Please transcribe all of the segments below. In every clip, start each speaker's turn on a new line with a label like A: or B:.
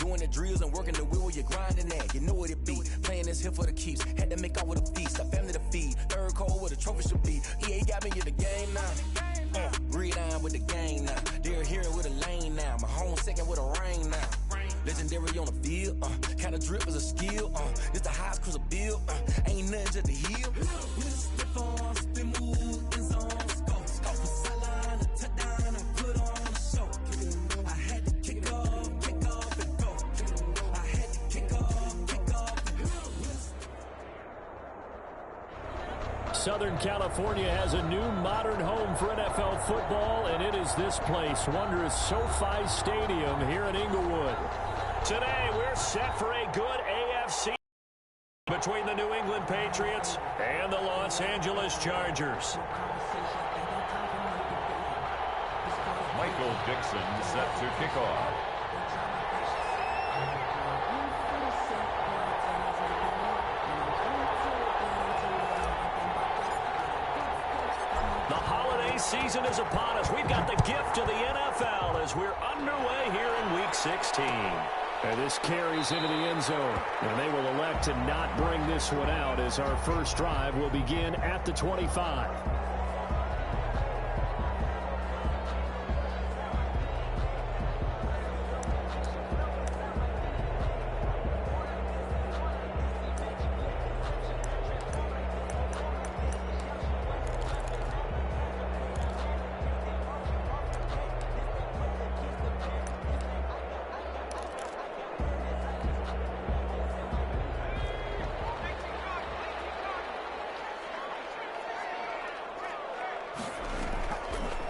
A: Doing the drills and working the wheel where you're grinding at. You know what it be. Playing this here for the keeps. Had to make out with a feast. A family to feed. Third cold where the trophy should be. EA got me in the game now. Breed on with the game now. They're here with a lane now. My home second with a rain now. Legendary on the field. Kinda drip is a skill. This the highest cruiser bill. Ain't nothing just the hill. Stiff on, spin move, in zone, scope. Scope for sideline, a touchdown, and put on a show. I had to kick off, and go. I had to kick off, and go.
B: Southern California has a new modern home for NFL football, and it is this place, wondrous SoFi Stadium here in Inglewood. Today, we're set for a good AFC between the New England Patriots and the Los Angeles Chargers.
C: Michael Dixon set to kick off.
B: The holiday season is upon us. We've got the gift of the NFL as we're underway here in Week 16. And this carries into the end zone. And they will elect to not bring this one out as our first drive will begin at the 25.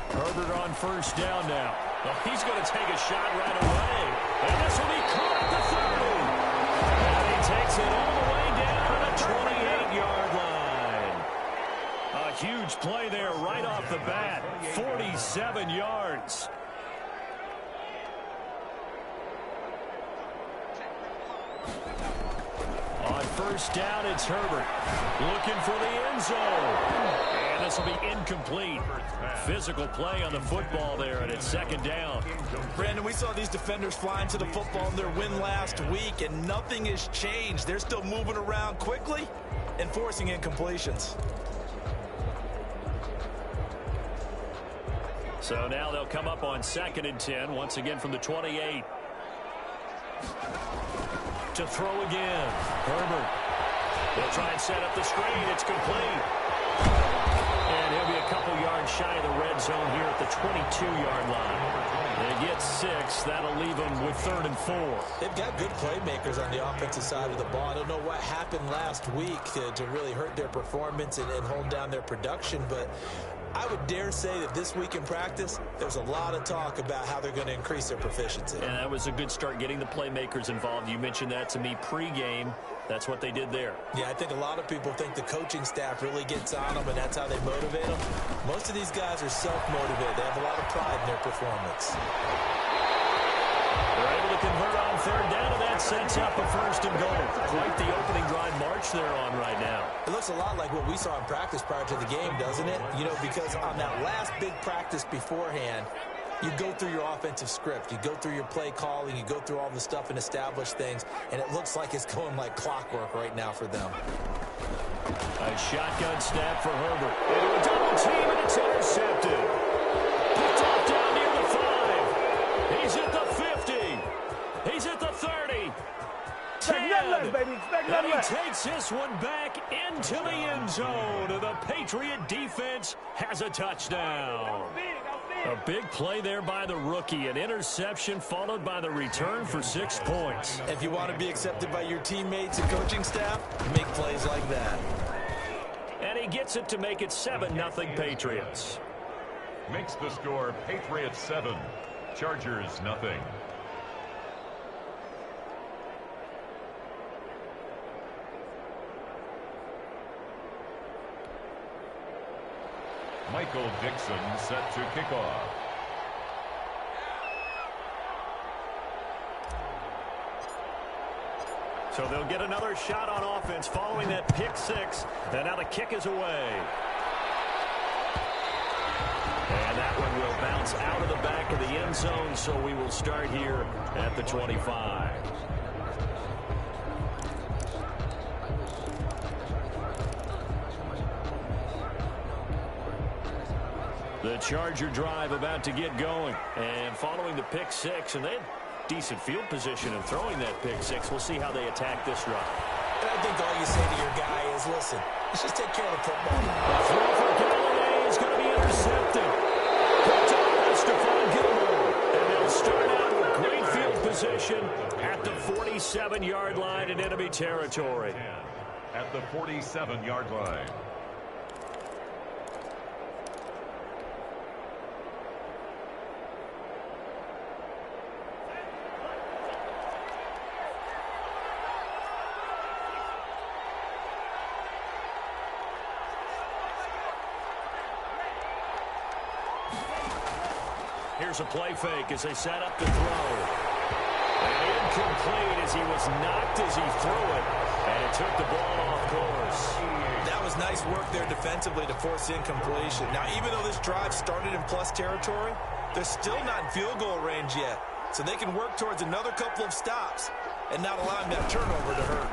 B: Herbert on first down now. Well, he's going to take a shot right away. And this will be caught at the 30. And he takes it all the way down to the 28-yard line. A huge play there right off the bat. 47 yards. On first down, it's Herbert. Looking for the end zone. And this will be incomplete. Physical play on the football there, and it's second down.
D: Brandon, we saw these defenders flying to the football in their win last week, and nothing has changed. They're still moving around quickly and forcing incompletions.
B: So now they'll come up on 2nd and 10, once again from the 28. To throw again. Herbert. They'll try and set up the screen. It's complete. And he'll be a couple yards shy of the red zone here at the 22-yard line. They get 6. That'll leave them with 3rd and 4.
D: They've got good playmakers on the offensive side of the ball. I don't know what happened last week to really hurt their performance and hold down their production, but I would dare say that this week in practice, there's a lot of talk about how they're going to increase their proficiency.
B: And that was a good start getting the playmakers involved. You mentioned that to me pregame. That's what they did there.
D: Yeah, I think a lot of people think the coaching staff really gets on them, and that's how they motivate them. Most of these guys are self-motivated. They have a lot of pride in their performance.
B: They're able to convert on 3rd down, and that sets up a 1st and goal. Quite the opening drive march they're on right now.
D: It looks a lot like what we saw in practice prior to the game, doesn't it? You know, because on that last big practice beforehand, you go through your offensive script. You go through your play calling. You go through all the stuff and establish things. And it looks like it's going like clockwork right now for them.
B: A shotgun snap for Herbert. Into a double team, and it's intercepted. Picked off down near the 5. He's at the 50. He's at the 30. 10. And he takes this one back into the end zone. And the Patriot defense has a touchdown. A big play there by the rookie. An interception followed by the return for 6 points.
D: If you want to be accepted by your teammates and coaching staff, make plays like that.
B: And he gets it to make it 7-0 Patriots.
C: Makes the score Patriots 7, Chargers nothing. Michael Dixon set to kick off.
B: So they'll get another shot on offense following that pick 6. And now the kick is away. And that one will bounce out of the back of the end zone, so we will start here at the 25. The Charger drive about to get going. And following the pick six, and they had decent field position in throwing that pick six. We'll see how they attack this drive.
D: And I think all you say to your guy is, listen, let's just take care of the football.
B: The throw for Gallinay is going to be intercepted. Picked up by Stephon Gilmore. And they'll start out with great field position at the 47-yard line in enemy territory.
C: At the 47-yard line.
B: Here's a play fake as they set up the throw. And incomplete as he was knocked as he threw it. And it took the ball off course.
D: That was nice work there defensively to force incompletion. Now, even though this drive started in plus territory, they're still not in field goal range yet. So they can work towards another couple of stops and not allowing that turnover to hurt.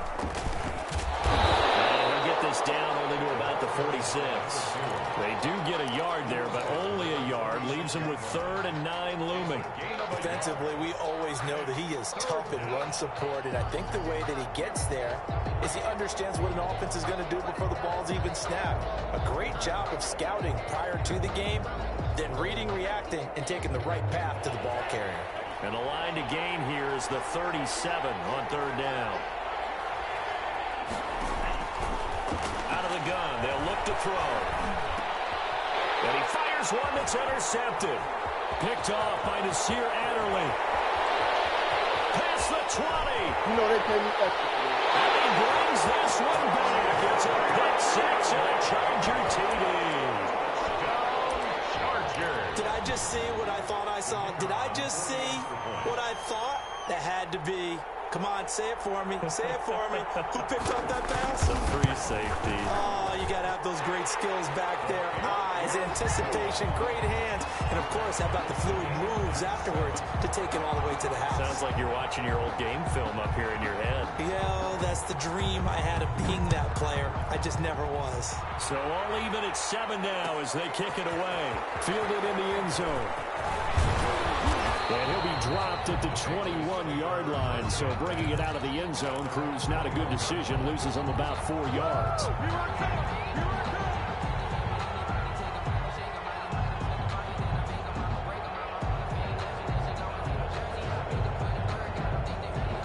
B: And they get this down only to about the 46. They do get a yard there, but only a yard. Leaves them with 3rd and 9 looming.
D: Defensively, we always know that he is tough in run support, and I think the way that he gets there is he understands what an offense is going to do before the ball's even snapped. A great job of scouting prior to the game, then reading, reacting, and taking the right path to the ball carrier.
B: And the line to gain here is the 37 on 3rd down. Out of the gun, they'll look to throw. And he fires one that's intercepted. Picked off by Nasir Adderley. Past the 20. And he brings this one back. It's a pick six and a Charger TD.
D: Did I just see what I thought I saw? Did I just see what I thought? That had to be. Come on, say it for me. Say it for me. Who picked up that pass?
B: Some free safety.
D: Oh, you got to have those great skills back there. Eyes, anticipation, great hands. And, of course, how about the fluid moves afterwards to take it all the way to the house?
B: Sounds like you're watching your old game film up here in your head.
D: Yeah, that's the dream I had of being that player. I just never was.
B: So all even at 7 now as they kick it away. Fielded in the end zone. And he'll be dropped at the 21-yard line. So bringing it out of the end zone proves not a good decision. Loses them about 4 yards.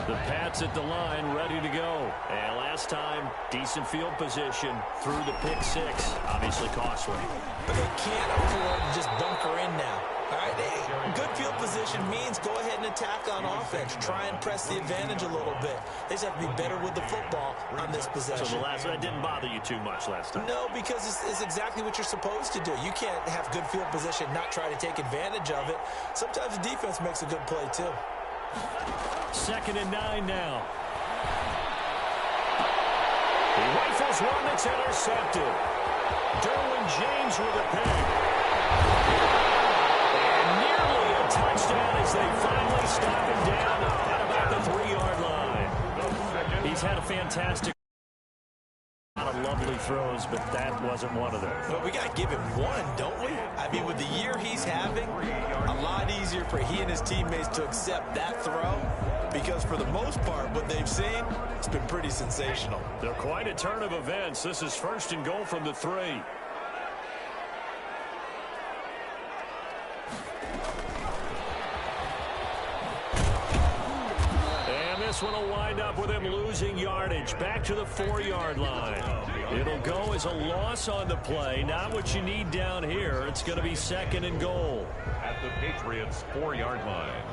B: The Pats at the line, ready to go. And last time, decent field position through the pick six. Obviously costly.
D: But they can't afford to just bunker in now. All right, good field position means go ahead and attack on offense. Try and press the advantage a little bit. They just have to be better with the football on this possession.
B: So the last one didn't bother you too much last time?
D: No, because it's exactly what you're supposed to do. You can't have good field position, not try to take advantage of it. Sometimes the defense makes a good play, too.
B: 2nd and 9 now. He rifles one that's intercepted. Derwin James with a pick. Touchdown as they finally stop him down at about the 3-yard line. He's had a fantastic lot of lovely throws, but that wasn't one of them.
D: Well, we got to give him one, don't we? I mean, with the year he's having, a lot easier for he and his teammates to accept that throw because for the most part, what they've seen, it's been pretty sensational.
B: They're quite a turn of events. This is 1st and goal from the 3. This one will wind up with him losing yardage back to the 4-yard line. It'll go as a loss on the play. Not what you need down here. It's going to be 2nd and goal.
C: At the Patriots' 4-yard line.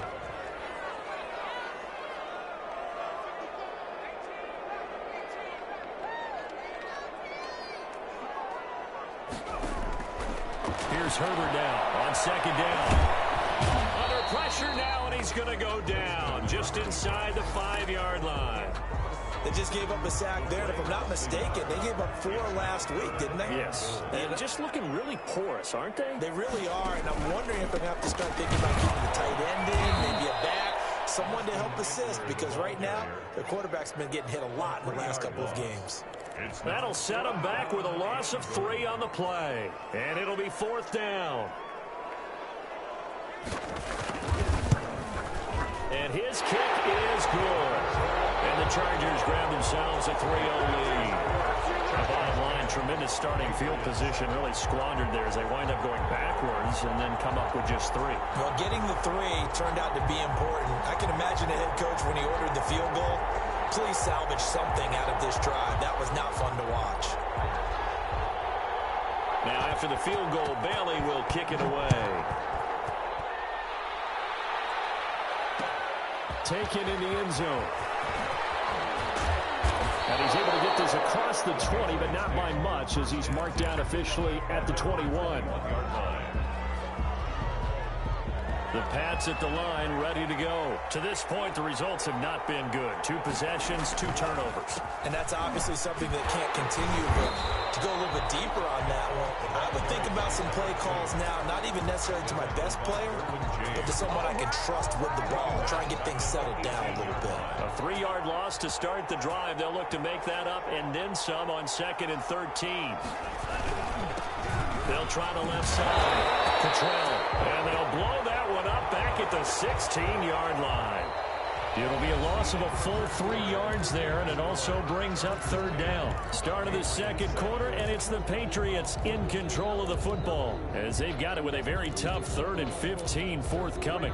B: Here's Herbert now on 2nd down. Under pressure now, and he's going to go down just inside the 5-yard line.
D: They just gave up a sack there, and if I'm not mistaken, they gave up 4 last week, didn't they?
B: Yes. And just looking really porous, aren't they?
D: They really are, and I'm wondering if they're going to have to start thinking about keeping the tight end in, maybe a back, someone to help assist, because right now, their quarterback's been getting hit a lot in the last couple of games.
B: That'll set them back with a loss of 3 on the play. And it'll be 4th down. And his kick is good. And the Chargers grab themselves a 3-0 lead. The bottom line, tremendous starting field position, really squandered there as they wind up going backwards and then come up with just 3.
D: Well, getting the 3 turned out to be important. I can imagine a head coach when he ordered the field goal. Please salvage something out of this drive. That was not fun to watch.
B: Now, after the field goal, Bailey will kick it away. Taken in the end zone. And he's able to get this across the 20, but not by much, as he's marked down officially at the 21. The Pats at the line, ready to go. To this point, the results have not been good. 2 possessions, 2 turnovers.
D: And that's obviously something that can't continue, but to go a little bit deeper on that one, I would think about some play calls now, not even necessarily to my best player, but to someone I can trust with the ball and try and get things settled down a little bit.
B: A 3-yard loss to start the drive. They'll look to make that up and then some on 2nd and 13. They'll try the left side. Cottrell. And they'll blow that one up back at the 16-yard line. It'll be a loss of a full 3 yards there, and it also brings up 3rd down. Start of the 2nd quarter, and it's the Patriots in control of the football, as they've got it with a very tough 3rd and 15 forthcoming.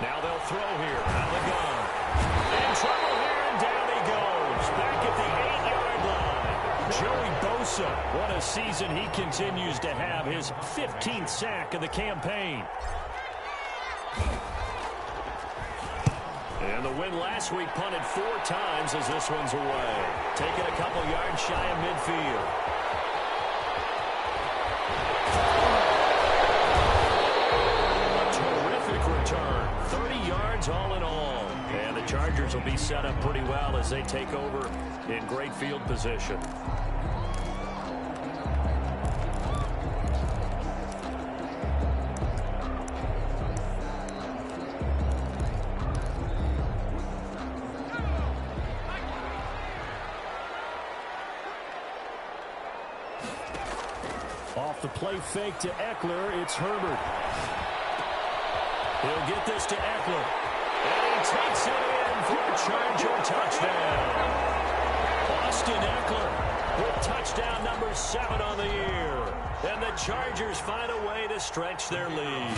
B: Now they'll throw here out of the gun. In trouble here, and down he goes. Back at the 8-yard line. Joey Bosa, what a season he continues to have. His 15th sack of the campaign. And the win last week punted 4 times as this one's away. Taking a couple yards shy of midfield. Return, 30 yards all in all. And the Chargers will be set up pretty well as they take over in great field position. Off the play fake to Eckler, it's Herbert. He'll get this to Eckler. And he takes it in for a Charger touchdown. Austin Eckler with touchdown number 7 on the year. And the Chargers find a way to stretch their lead.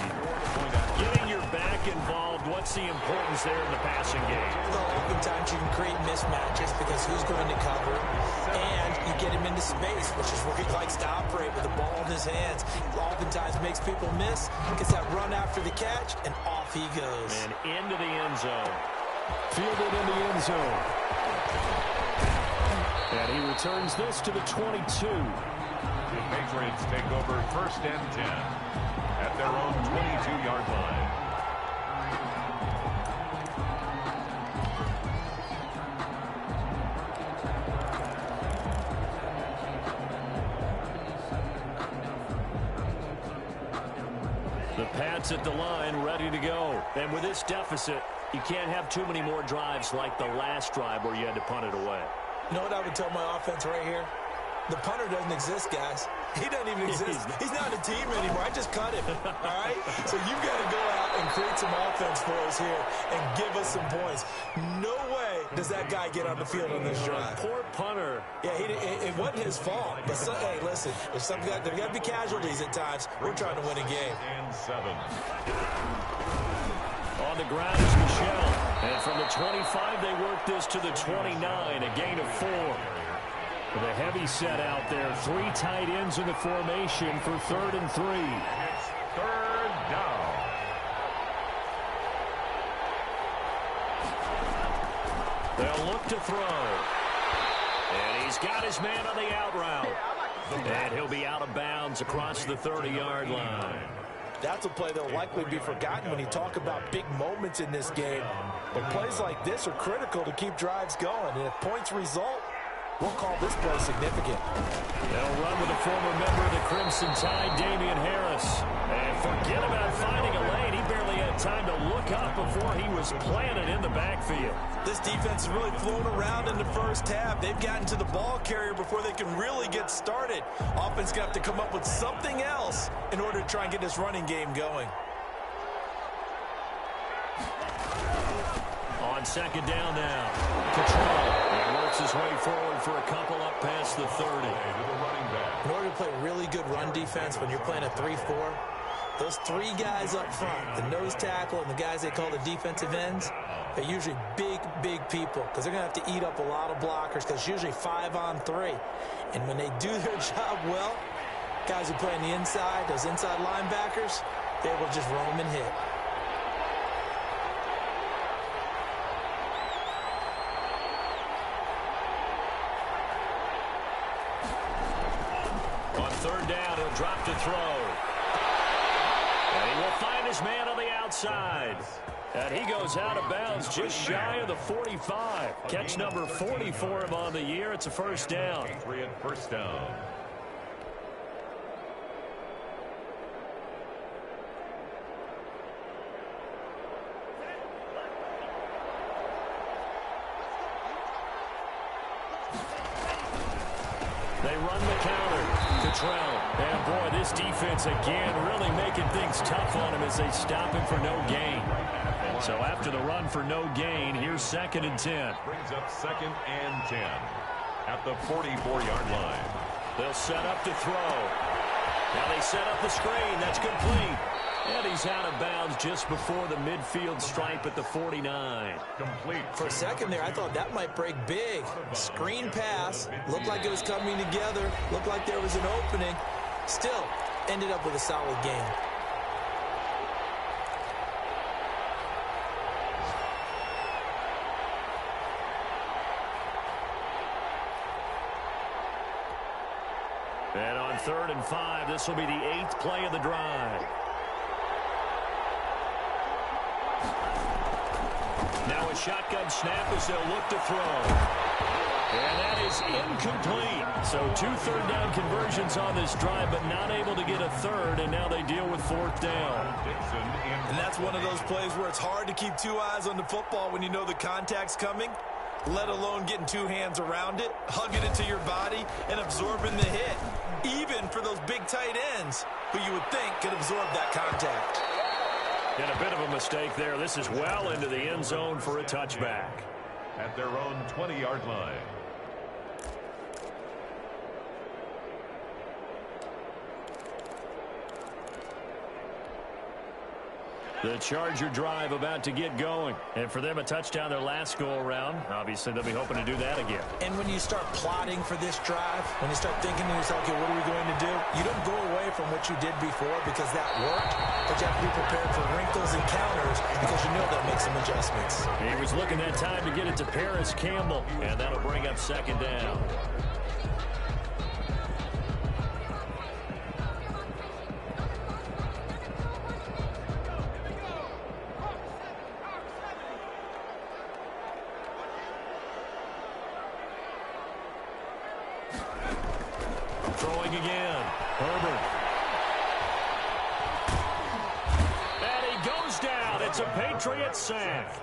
B: Getting your back involved, what's the importance there in the passing game?
D: Well, oftentimes you can create mismatches because who's going to cover, and you get him into space, which is where he likes to operate with the ball in his hands. Oftentimes makes people miss, gets that run after the catch, and off he goes.
B: And into the end zone. Fielded in the end zone. And he returns this to the 22.
C: The Patriots take over 1st and 10 at their own 22-yard line.
B: The Pats at the line, ready to go. And with this deficit, you can't have too many more drives like the last drive where you had to punt it away.
D: You know what I would tell my offense right here? The punter doesn't exist, guys. He doesn't even exist. He's not a team anymore. I just cut him, all right? So you've got to go out and create some offense for us here and give us some points. No way does that guy get on the field on this drive.
B: Poor punter.
D: Yeah, it wasn't his fault. But, hey, listen, there's got to be casualties at times. We're trying to win a game.
C: And 7.
B: On the ground is Michel. And from the 25, they work this to the 29, a gain of 4. With a heavy set out there, 3 tight ends in the formation for 3rd and 3.
C: It's 3rd down.
B: They'll look to throw. And he's got his man on the out route. And he'll be out of bounds across the 30-yard line.
D: That's a play that will likely be forgotten when you talk about big moments in this game. But plays like this are critical to keep drives going. And if points result, we'll call this play significant.
B: They'll run with a former member of the Crimson Tide, Damian Harris. And forget about finding a lane. He barely had time to look up before he was planted in the backfield.
D: This defense has really flown around in the first half. They've gotten to the ball carrier before they can really get started. Offense going to have to come up with something else in order to try and get this running game going.
B: On second down now, Cottrell. He works his way forward for a couple up past the 30.
D: In order to play really good run defense when you're playing a 3-4, those three guys up front, the nose tackle and the guys they call the defensive ends, they're usually big people because they're going to have to eat up a lot of blockers because it's usually 5-on-3. And when they do their job well, guys who play on the inside, those inside linebackers, they will just roam and hit.
B: On third down, he'll drop to throw. And he will find his man on the outside. And he goes out of bounds just shy of the 45. Catch number 40 for him on the year. It's a first down.
C: First down.
B: They run the counter. Cottrell. And boy, this defense again really making things tough on him as they stop him for no gain. So after the run for no gain, here's 2nd and 10.
C: Brings up 2nd and 10 at the 44-yard line.
B: They'll set up to throw. Now they set up the screen. That's complete. And he's out of bounds just before the midfield stripe at the 49.
C: Complete.
D: For a second there, I thought that might break big. Screen pass. Looked like it was coming together. Looked like there was an opening. Still, ended up with a solid game.
B: And on 3rd and 5, this will be the 8th play of the drive. Now a shotgun snap as they'll look to throw. And that is incomplete. So 2 third-down conversions on this drive, but not able to get a third, and now they deal with 4th down.
D: And that's one of those plays where it's hard to keep 2 eyes on the football when you know the contact's coming, let alone getting 2 hands around it, hugging it to your body, and absorbing the hit. Even for those big tight ends, who you would think could absorb that contact.
B: And a bit of a mistake there. This is well into the end zone for a touchback.
C: At their own 20-yard line.
B: The Charger drive about to get going. And for them, a touchdown their last go-around. Obviously, they'll be hoping to do that again.
D: And when you start plotting for this drive, when you start thinking to yourself, okay, what are we going to do? You don't go away from what you did before because that worked, but you have to be prepared for wrinkles and counters because you know they'll make some adjustments.
B: He was looking that time to get it to Paris Campbell, and that'll bring up 2nd down. Throwing again. Herbert. And he goes down. It's a Patriot sack.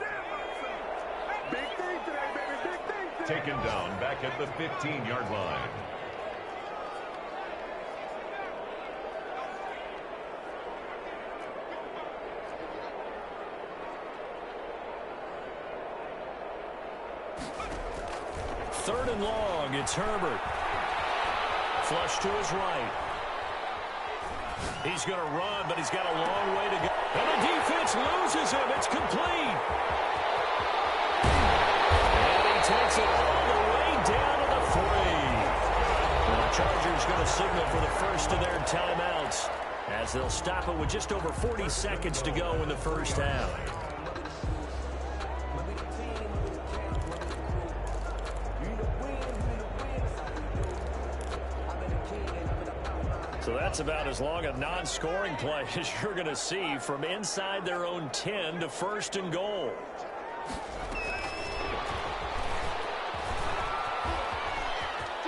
C: Taken down back at the 15-yard line.
B: Third and long. It's Herbert. Flush to his right. He's going to run, but he's got a long way to go. And the defense loses him. It's complete. And he takes it all the way down to the 3. And the Chargers going to signal for the first of their timeouts as they'll stop it with just over 40 seconds to go in the first half. That's about as long a non-scoring play as you're going to see from inside their own 10 to 1st and goal.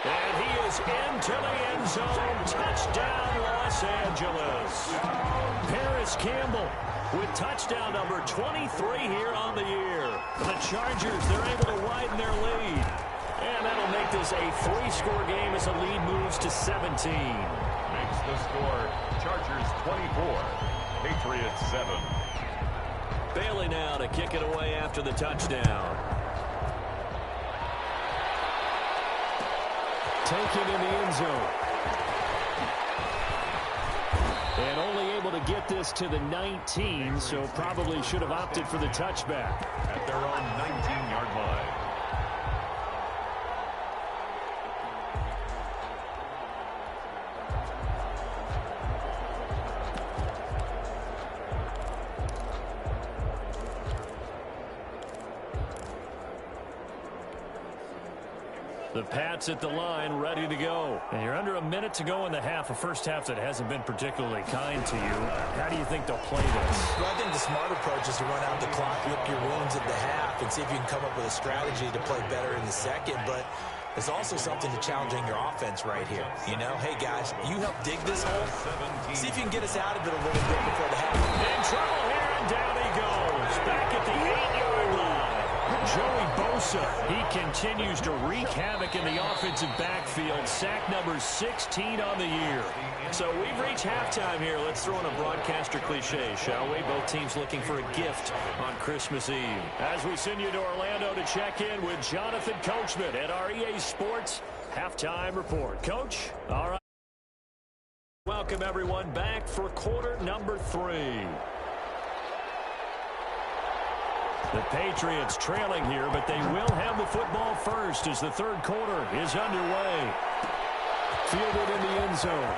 B: And he is into the end zone. Touchdown, Los Angeles. Paris Campbell with touchdown number 23 here on the year. The Chargers, they're able to widen their lead. And that'll make this a 3-score game as the lead moves to 17.
C: Makes the score Chargers 24, Patriots 7.
B: Bailey now to kick it away after the touchdown. Taken in the end zone. And only able to get this to the 19, so probably should have opted for the touchback.
C: At their own 19-yard line.
B: The Pats at the line, ready to go. And you're under a minute to go in the half, a first half that hasn't been particularly kind to you. How do you think they'll play this?
D: Well, I think the smart approach is to run out the clock, lick your wounds at the half, and see if you can come up with a strategy to play better in the second. But there's also something to challenging your offense right here. You know, hey, guys, you help dig this hole. See if you can get us out of it a little bit before the half.
B: In trouble here, and down he goes. Back at the 8-yard line. Joey Bosa, he continues to wreak havoc in the offensive backfield. Sack number 16 on the year. So we've reached halftime here. Let's throw in a broadcaster cliche, shall we? Both teams looking for a gift on Christmas Eve. As we send you to Orlando to check in with Jonathan Coachman at our EA Sports Halftime Report. Coach, all right. Welcome, everyone, back for quarter number 3. The Patriots trailing here, but they will have the football first as the third quarter is underway. Fielded in the end zone.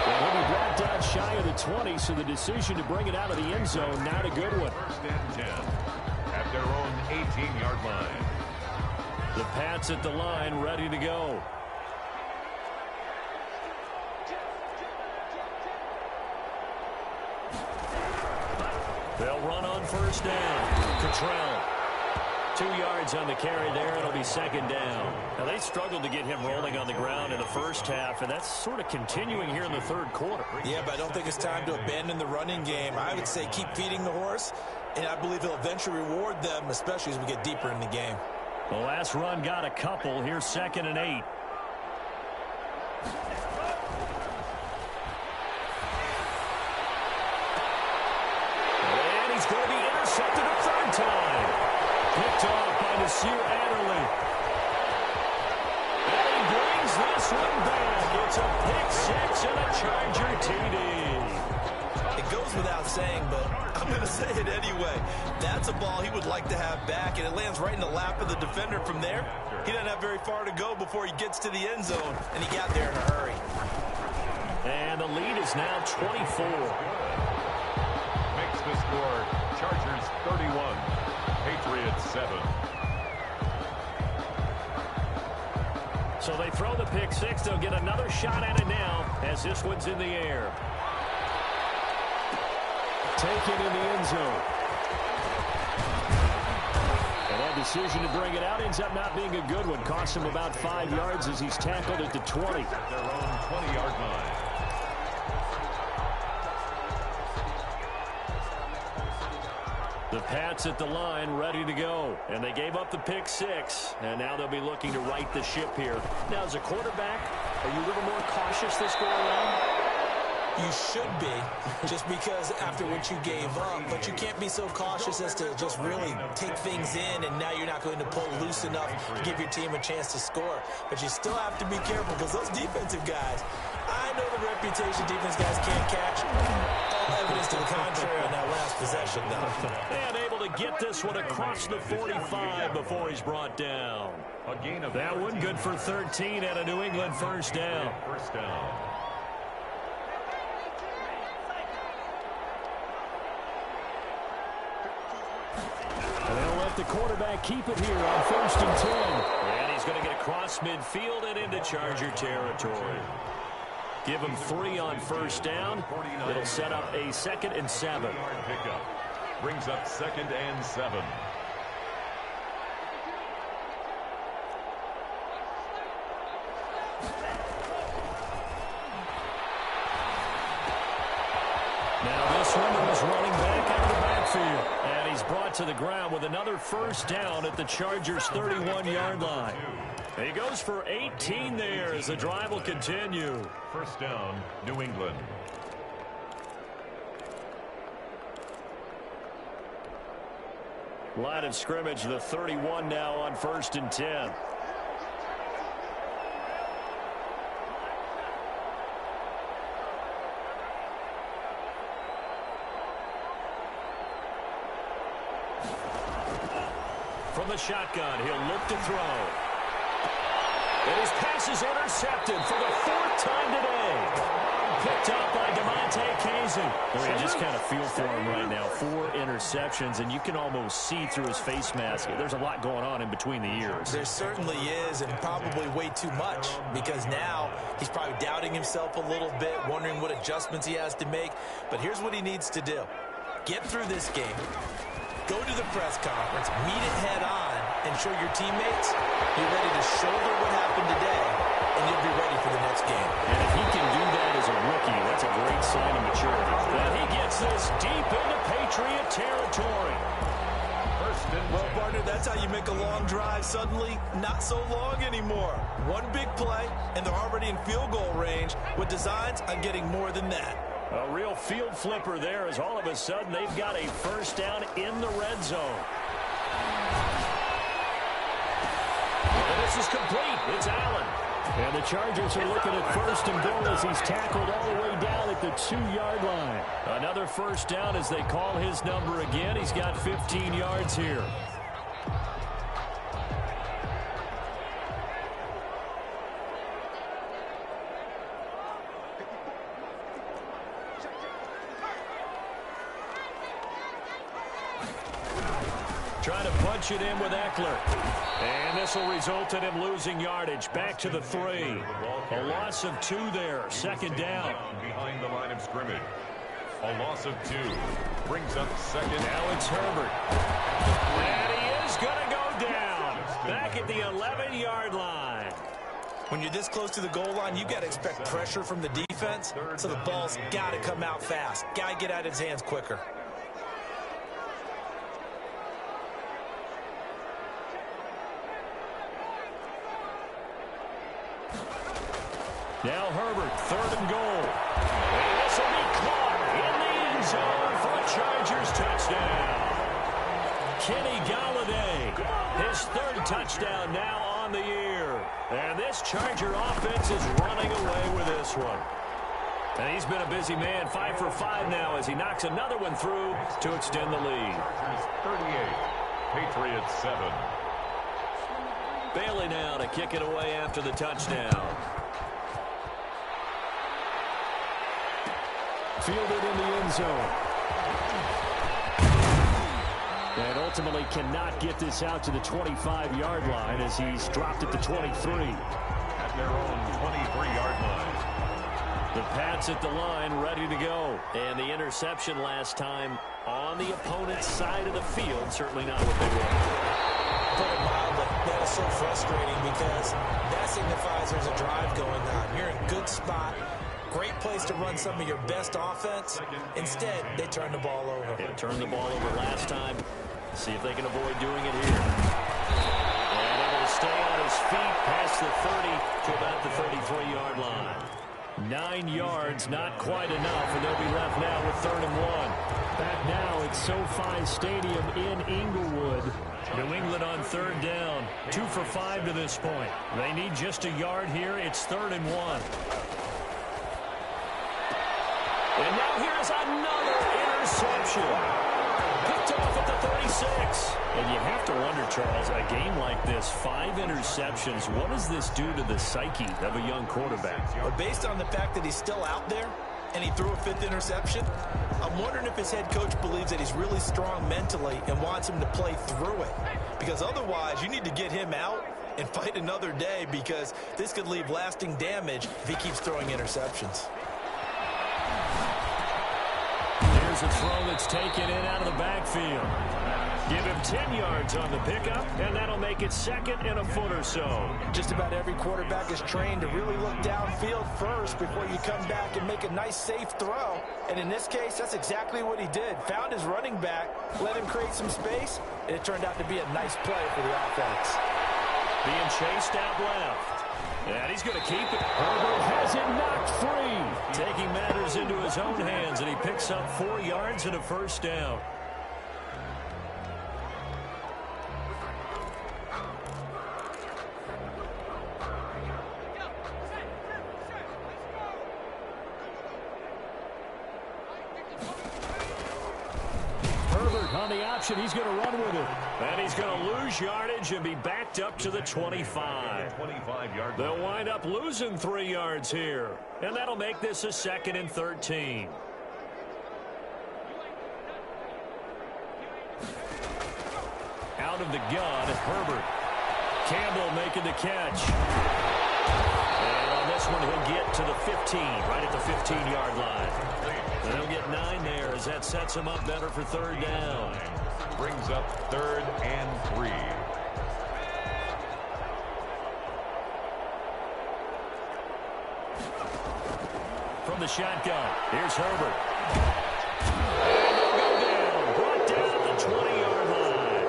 B: And he'll be brought down shy of the 20, so the decision to bring it out of the end zone, not a good one.
C: 1st and 10 at their own 18-yard line.
B: The Pats at the line, ready to go. They'll run on 1st down. Cottrell. 2 yards on the carry there. It'll be 2nd down. Now, they struggled to get him rolling on the ground in the first half, and that's sort of continuing here in the third quarter.
D: Yeah, but I don't think it's time to abandon the running game. I would say keep feeding the horse, and I believe he'll eventually reward them, especially as we get deeper in the game.
B: The last run got a couple. Here's 2nd and 8. And he's going to be intercepted a 3rd time. Picked off by Nasir Adderley. And he brings this one back. It's a pick 6 and a Charger TD.
D: It goes without saying, but I'm going to say it anyway. That's a ball he would like to have back, and it lands right in the lap of the defender from there. He doesn't have very far to go before he gets to the end zone, and he got there in a hurry.
B: And the lead is now 24.
C: Makes the score Chargers 31, Patriots 7.
B: So they throw the pick 6. They'll get another shot at it now as this one's in the air. Taken in the end zone. And that decision to bring it out ends up not being a good one. Costs him about 5 yards as he's tackled at the 20.
C: At their own 20-yard line.
B: The Pats at the line, ready to go. And they gave up the pick 6, and now they'll be looking to right the ship here. Now, as a quarterback, are you a little more cautious this go around?
D: You should be, just because after what you gave up, but you can't be so cautious as to just really take things in, and now you're not going to pull loose enough to give your team a chance to score. But you still have to be careful, because those defensive guys, I know the reputation defense guys can't catch. All evidence to the contrary on that last possession, though.
B: And able to get this one across the 45 before he's brought down.
C: A gain of
B: that one good for 13 at a New England 1st down.
C: 1st down.
B: And they'll let the quarterback keep it here on 1st and 10. And he's going to get across midfield and into Charger territory. Give him 3 on first down. It'll set up a 2nd and 7.
C: Pickup. Brings up 2nd and 7.
B: Now this one is running back out of the backfield. And he's brought to the ground with another first down at the Chargers' 31-yard line. He goes for 18 there as the drive will continue.
C: First down, New England.
B: Line of scrimmage, the 31 now on 1st and 10. From the shotgun, he'll look to throw. And his pass is intercepted for the 4th time today. Picked up by DeMonte Casey. Well, you just kind of feel for him right now. 4 interceptions, and you can almost see through his face mask. There's a lot going on in between the ears.
D: There certainly is, and probably way too much, because now he's probably doubting himself a little bit, wondering what adjustments he has to make. But here's what he needs to do. Get through this game. Go to the press conference, meet it head on, and show your teammates you're ready to shoulder what happened today, and you'll be ready for the next game.
B: And if he can do that as a rookie, that's a great sign of maturity. And he gets this deep into Patriot territory.
D: Well, partner, that's how you make a long drive suddenly not so long anymore. One big play, and they're already in field goal range with designs on getting more than that.
B: A real field flipper there as all of a sudden they've got a first down in the red zone. And this is complete. It's Allen. And the Chargers are looking at 1st and goal as he's tackled all the way down at the 2-yard line. Another first down as they call his number again. He's got 15 yards here. Trying to punch it in with Eckler. And this will result in him losing yardage. Back to the 3. A loss of 2 there. 2nd down.
C: Behind the line of scrimmage. A loss of 2. Brings up 2nd.
B: Now it's Herbert. And he is going to go down. Back at the 11-yard line.
D: When you're this close to the goal line, you've got to expect pressure from the defense. So the ball's got to come out fast. Got to get out of his hands quicker.
B: Now Herbert, 3rd and goal. And this will be caught in the end zone for a Chargers touchdown. Kenny Golladay, his 3rd touchdown now on the year. And this Charger offense is running away with this one. And he's been a busy man, 5 for 5 now as he knocks another one through to extend the lead.
C: Chargers 38, Patriots 7.
B: Bailey now to kick it away after the touchdown. Fielded in the end zone. And ultimately cannot get this out to the 25-yard line as he's dropped at the 23.
C: At their own 23-yard line.
B: The Pats at the line ready to go. And the interception last time on the opponent's side of the field. Certainly not what they wanted.
D: Put it mildly, that is so frustrating because that signifies there's a drive going on. You're in a good spot. Great place to run some of your best offense. Instead, they turn the ball over.
B: They turned the ball over last time. See if they can avoid doing it here. And able to stay on his feet past the 30 to about the 33-yard line. 9 yards, not quite enough, and they'll be left now with 3rd and 1. Back now at SoFi Stadium in Inglewood. New England on 3rd down. 2 for 5 to this point. They need just a yard here. It's 3rd and 1. And now here's another interception. Picked off at the 36. And you have to wonder, Charles, a game like this, 5 interceptions, what does this do to the psyche of a young quarterback?
D: Well, based on the fact that he's still out there and he threw a 5th interception, I'm wondering if his head coach believes that he's really strong mentally and wants him to play through it. Because otherwise, you need to get him out and fight another day, because this could leave lasting damage if he keeps throwing interceptions.
B: Here's a throw that's taken in out of the backfield. Give him 10 yards on the pickup, and that'll make it second and a foot or so.
D: Just about every quarterback is trained to really look downfield first before you come back and make a nice, safe throw. And in this case, that's exactly what he did. Found his running back, let him create some space, and it turned out to be a nice play for the offense.
B: Being chased out left. And he's going to keep it. Herbert has it knocked free. Taking matters into his own hands, and he picks up 4 yards and a first down. On the option, he's going to run with it. And he's going to lose yardage and be backed up to the 25. They'll wind up losing 3 yards here. And that'll make this a 2nd and 13. Out of the gun, Herbert. Campbell making the catch. And on this one, he'll get to the 15, right at the 15-yard line. And he'll get 9 there as that sets him up better for 3rd down.
C: Brings up 3rd and 3.
B: From the shotgun, here's Herbert. And they'll go down, brought down at the 20-yard line.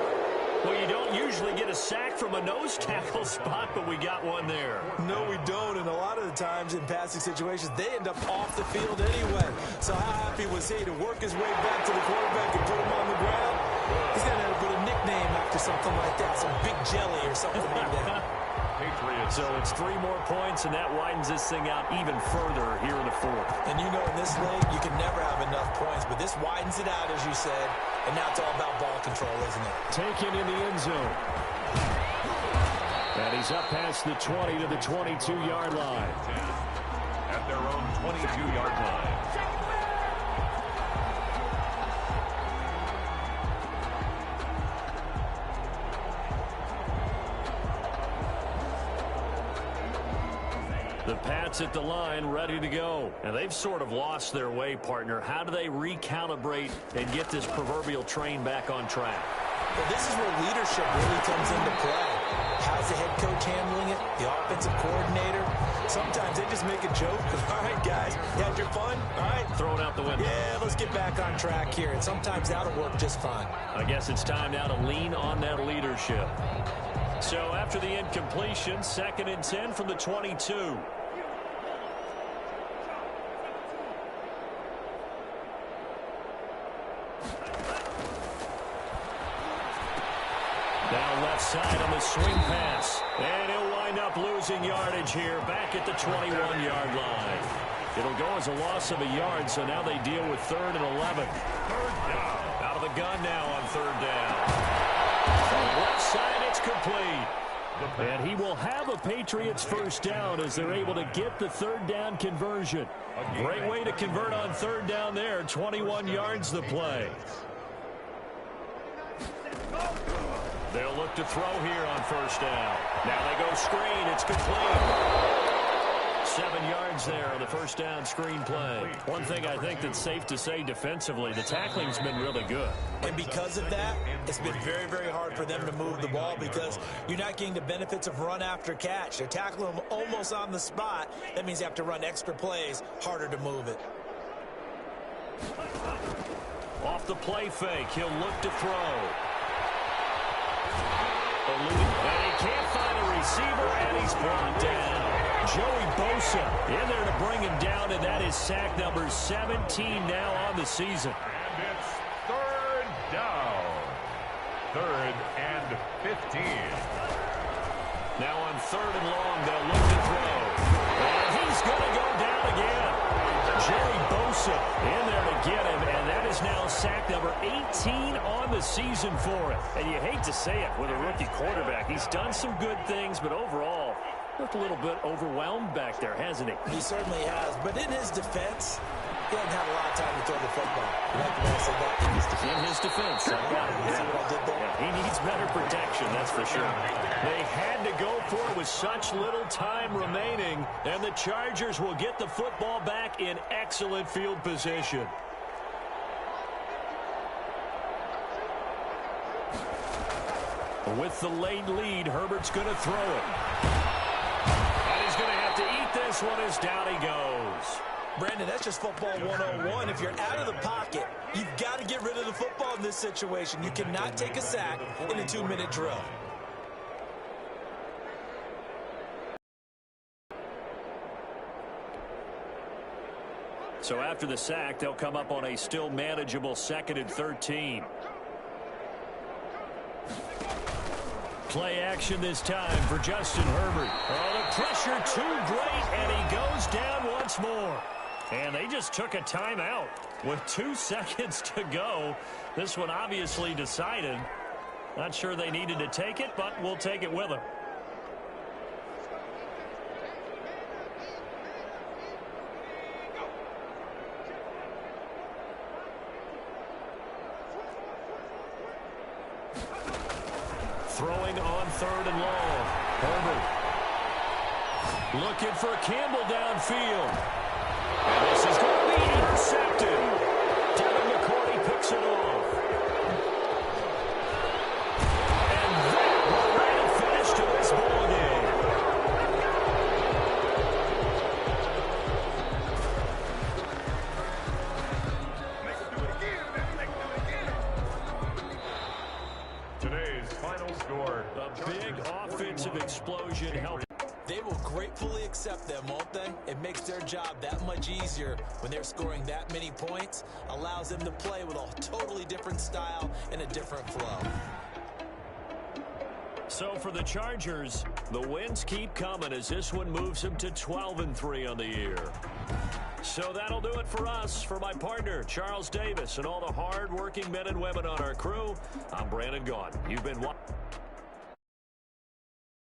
B: Well, you don't usually get a sack from a nose tackle spot, but we got one there.
D: No, we don't, and a lot of the times in passing situations, they end up off the field anyway. So how happy was he to work his way back to the quarterback and put him on the ground? He's going to have to put a nickname after something like that, some Big Jelly or something like that.
C: Patriots.
B: So it's 3 more points, and that widens this thing out even further here in the 4th.
D: And you know in this league, you can never have enough points, but this widens it out, as you said, and now it's all about ball control, isn't it?
B: Taken in the end zone. And he's up past the 20 to the 22-yard line.
C: At their own 22-yard line.
B: The Pats at the line, ready to go. And they've sort of lost their way, partner. How do they recalibrate and get this proverbial train back on track?
D: Well, this is where leadership really comes into play. How's the head coach handling it? The offensive coordinator? Sometimes they just make a joke. All right, guys, you had your fun? All right.
B: Throw it out the window.
D: Yeah, let's get back on track here. And sometimes that'll work just fine.
B: I guess it's time now to lean on that leadership. So after the incompletion, 2nd and 10 from the 22. Now left side on the swing pass. And he'll wind up losing yardage here back at the 21-yard line. It'll go as a loss of a yard, so now they deal with 3rd and 11. 3rd down. Out of the gun now on 3rd down. From the left side, it's complete. And he will have a Patriots first down as they're able to get the 3rd down conversion. Great way to convert on 3rd down there. 21 yards the play. They'll look to throw here on 1st down. Now they go screen. It's complete. 7 yards there on the 1st down screen play. One thing I think that's safe to say defensively, the tackling's been really good.
D: And because of that, it's been very, very hard for them to move the ball because you're not getting the benefits of run after catch. They're tackling them almost on the spot. That means they have to run extra plays, harder to move it.
B: Off the play fake, he'll look to throw. And he can't find a receiver, and he's brought down. Joey Bosa in there to bring him down, and that is sack number 17 now on the season.
C: And it's 3rd down. 3rd and 15.
B: Now on 3rd and long, they'll look to throw. And he's going to go down again. Joey Bosa in there to get him, and that is now sack number 18 on the season for him. And you hate to say it with a rookie quarterback. He's done some good things, but overall, looked a little bit overwhelmed back there, hasn't he?
D: He certainly has. But in his defense, He hasn't had a lot of time to throw the football. You like the way I said that?
B: In his defense.
D: See what I did there?
B: Yeah, he needs better protection, that's for sure. They had to go for it with such little time remaining, and the Chargers will get the football back in excellent field position. With the late lead, Herbert's going to throw it. And he's going to have to eat this one as down he goes.
D: Brandon, that's just football 101. If you're out of the pocket, you've got to get rid of the football in this situation. You cannot take a sack in a 2-minute drill.
B: So after the sack, they'll come up on a still manageable 2nd and 13. Play action this time for Justin Herbert. Oh, the pressure too great, and he goes down once more. And they just took a timeout with 2 seconds to go. This one obviously decided. Not sure they needed to take it, but we'll take it with them. Throwing on 3rd and long. Herbert looking for Campbell downfield. And this is going to be intercepted. Devin McCourty picks it off. And that will write a finish to this ball game.
C: Today's final score.
B: A big offensive explosion helped.
D: They will gratefully accept them, won't they? It makes their job that much easier when they're scoring that many points. Allows them to play with a totally different style and a different flow.
B: So for the Chargers, the wins keep coming as this one moves them to 12-3 on the year. So that'll do it for us. For my partner, Charles Davis, and all the hard-working men and women on our crew, I'm Brandon Gaudin. You've been watching.